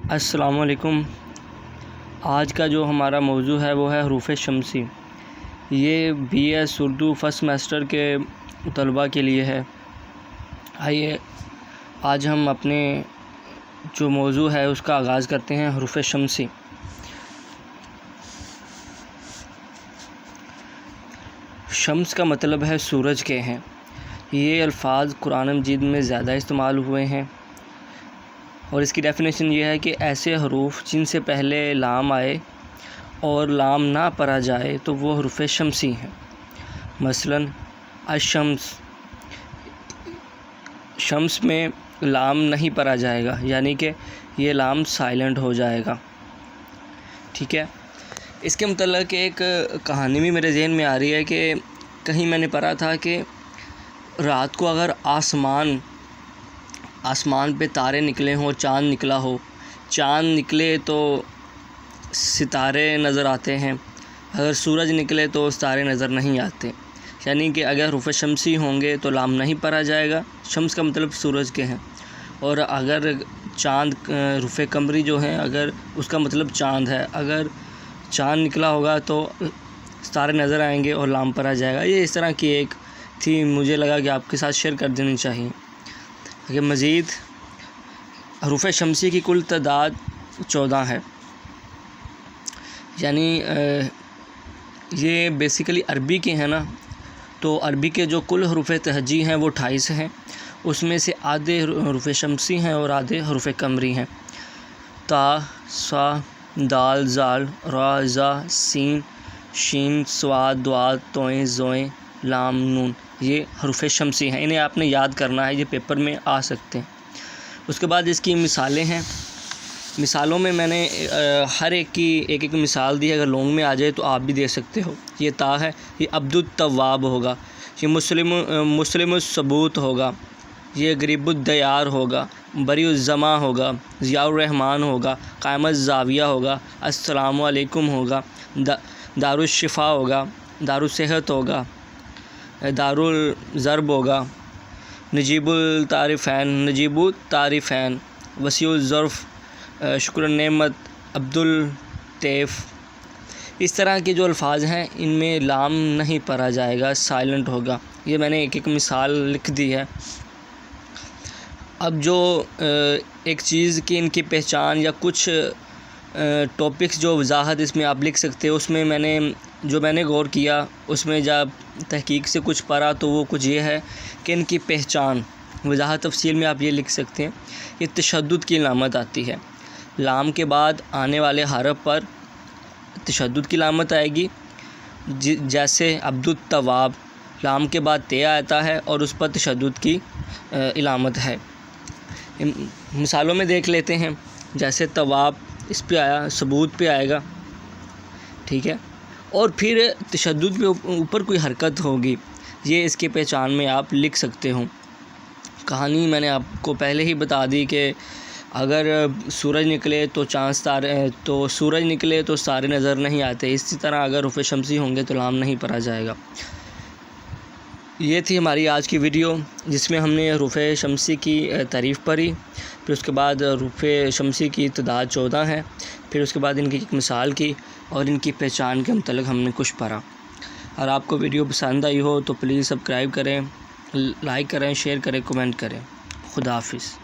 السلام علیکم۔ آج کا جو ہمارا موضوع ہے وہ ہے حروف شمسی۔ یہ B S Urdu first semester کے طلباء کے لیے ہے۔ آئیے آج ہم اپنے جو موضوع ہے اس کا آغاز کرتے ہیں، حروف شمسی۔ شمس کا مطلب ہے سورج کے ہیں۔ یہ الفاظ قرآن مجید میں زیادہ استعمال ہوئے ہیں، اور اس کی ڈیفینیشن یہ ہے کہ ایسے حروف جن سے پہلے لام آئے اور لام نہ پڑھا جائے تو وہ حروف شمسی ہیں۔ مثلا الشمس، شمس میں لام نہیں پڑھا جائے گا، یعنی کہ یہ لام سائلنٹ ہو جائے گا۔ ٹھیک ہے، اس کے متعلق ایک کہانی بھی میرے ذہن میں آ رہی ہے کہ کہیں میں نے پڑھا تھا کہ رات کو اگر آسمان پہ تارے نکلے ہوں اور چاند نکلا ہو، چاند نکلے تو ستارے نظر آتے ہیں، اگر سورج نکلے تو ستارے نظر نہیں آتے، یعنی کہ اگر حروف شمسی ہوں گے تو لام نہیں پڑھا جائے گا۔ شمس کا مطلب سورج کے ہیں، اور اگر چاند حروف قمری جو ہیں، اگر اس کا مطلب چاند ہے، اگر چاند نکلا ہوگا تو ستارے نظر آئیں گے اور لام پڑھا جائے گا۔ یہ اس طرح کی ایک تھی، مجھے لگا کہ آپ کے ساتھ شیئر کر دینی چاہیے۔ کہ مزید حروف شمسی کی کل تعداد 14 ہے، یعنی یہ بیسیکلی عربی کے ہیں نا، تو عربی کے جو کل حروف تہجی ہیں وہ 28 ہیں، اس میں سے آدھے حروف شمسی ہیں اور آدھے حروف قمری ہیں۔ تا، سا، دال، زال، را، زا، سین، شین، صاد، دوال، توئیں، زوئیں، لام، نون، یہ حروف شمسی ہیں۔ انہیں آپ نے یاد کرنا ہے، یہ پیپر میں آ سکتے ہیں۔ اس کے بعد اس کی مثالیں ہیں۔ مثالوں میں نے ہر ایک کی ایک مثال دی ہے، اگر لونگ میں آ جائے تو آپ بھی دے سکتے ہو۔ یہ تا ہے، یہ عبد التواب ہوگا، یہ مسلم الثبوت ہوگا، یہ غریب الدیار ہوگا، بری الزماں ہوگا، ضیاء الرحمن ہوگا، قائم الزاویہ ہوگا، السلام علیکم ہوگا، دار الشفا ہوگا، دار الصحت ہوگا، دار الضرب ہوگا، نجیب التعریفین، وسیع الظرف، شکر النعمت، عبد الطیف۔ اس طرح کے جو الفاظ ہیں ان میں لام نہیں پڑھا جائے گا، سائلنٹ ہوگا۔ یہ میں نے ایک مثال لکھ دی ہے۔ اب جو ایک چیز کی ان کی پہچان یا کچھ ٹاپکس جو وضاحت اس میں آپ لکھ سکتے ہو، اس میں میں نے غور کیا، اس میں جب تحقیق سے کچھ پڑھا تو وہ کچھ یہ ہے کہ ان کی پہچان وضاحت تفصیل میں آپ یہ لکھ سکتے ہیں۔ یہ تشدد کی علامت آتی ہے، لام کے بعد آنے والے حرف پر تشدد کی علامت آئے گی، جیسے عبد التواب، لام کے بعد تے آتا ہے اور اس پر تشدد کی علامت ہے۔ مثالوں میں دیکھ لیتے ہیں، جیسے تواب اس پہ آیا، ثبوت پہ آئے گا، ٹھیک ہے، اور پھر تشدد پہ اوپر کوئی حرکت ہوگی، یہ اس کی پہچان میں آپ لکھ سکتے ہوں۔ کہانی میں نے آپ کو پہلے ہی بتا دی کہ اگر سورج نکلے تو ستارے نظر نہیں آتے، اسی طرح اگر حروف شمسی ہوں گے تو لام نہیں پڑھا جائے گا۔ یہ تھی ہماری آج کی ویڈیو، جس میں ہم نے حروف شمسی کی تعریف پڑھی، پھر اس کے بعد حروف شمسی کی تعداد 14 ہے، پھر اس کے بعد ان کی ایک مثال کی، اور ان کی پہچان کے متعلق ہم نے کچھ پڑھا۔ اگر آپ کو ویڈیو پسند آئی ہو تو پلیز سبسکرائب کریں، لائک کریں، شیئر کریں، کمنٹ کریں۔ خدا حافظ۔